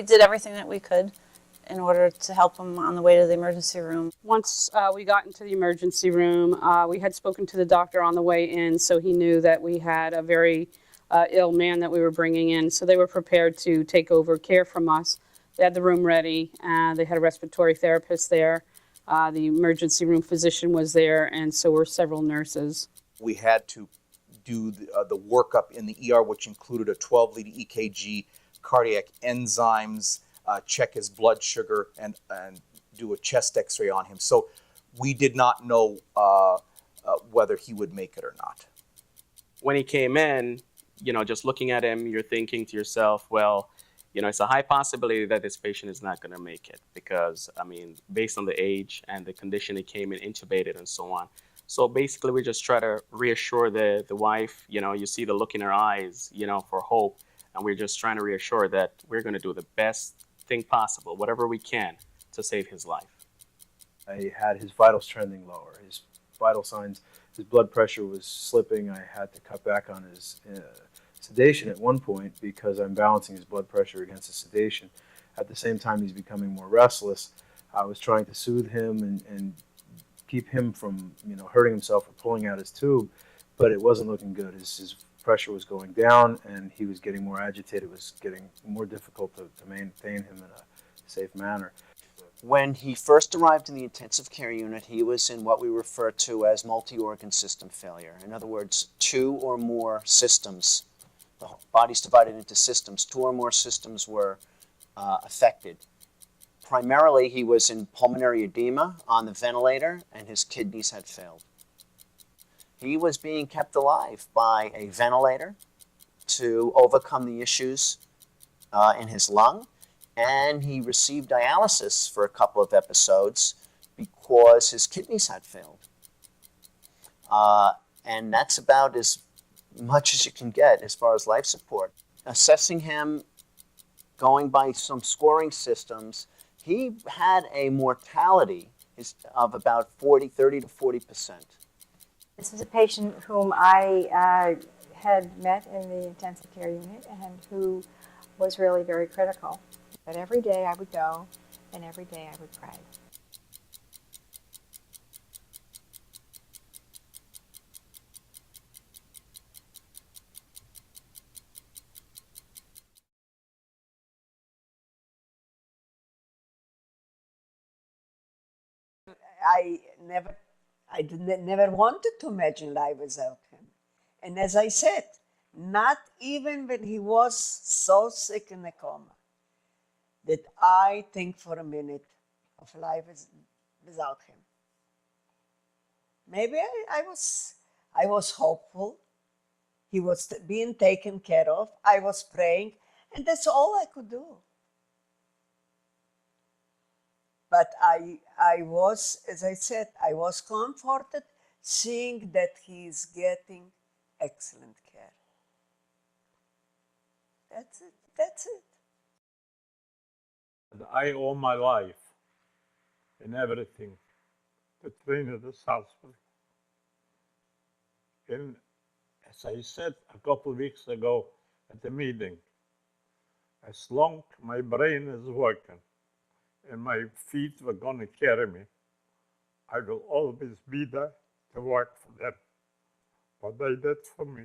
did everything that we could in order to help him on the way to the emergency room. Once we got into the emergency room, we had spoken to the doctor on the way in, so he knew that we had a very ill man that we were bringing in. So they were prepared to take over care from us. They had the room ready. They had a respiratory therapist there. The emergency room physician was there, and so were several nurses. We had to do the workup in the ER, which included a 12-lead EKG, cardiac enzymes, check his blood sugar, and do a chest x-ray on him. So we did not know whether he would make it or not. When he came in, just looking at him, you're thinking to yourself, well, it's a high possibility that this patient is not going to make it because, based on the age and the condition he came in, intubated and so on. So basically, we just try to reassure the wife. You see the look in her eyes, for hope. And we're just trying to reassure that we're going to do the best thing possible, whatever we can, to save his life. I had his vitals trending lower. His vital signs, his blood pressure was slipping. I had to cut back on his sedation at one point because I'm balancing his blood pressure against the sedation. At the same time, he's becoming more restless. I was trying to soothe him and keep him from hurting himself or pulling out his tube, but it wasn't looking good. His pressure was going down and he was getting more agitated. It was getting more difficult to maintain him in a safe manner. When he first arrived in the intensive care unit, he was in what we refer to as multi-organ system failure. In other words, 2 or more systems, the body's divided into systems, 2 or more systems were affected. Primarily, he was in pulmonary edema on the ventilator, and his kidneys had failed. He was being kept alive by a ventilator to overcome the issues in his lung, and he received dialysis for a couple of episodes because his kidneys had failed. And that's about as much as you can get as far as life support. Assessing him, going by some scoring systems, he had a mortality of about 30 to 40%. This is a patient whom I had met in the intensive care unit and who was really very critical. But every day I would go and every day I would pray. I never wanted to imagine life without him. And as I said, not even when he was so sick in a coma, that I think for a minute of life without him. Maybe I was hopeful. He was being taken care of. I was praying, and that's all I could do. But I was, as I said, I was comforted seeing that he's getting excellent care. That's it. That's it. And I owe my life and everything to Trinitas Hospital. And as I said a couple of weeks ago at the meeting, as long as my brain is working and my feet were going to carry me, I will always be there to work for them. What they did for me.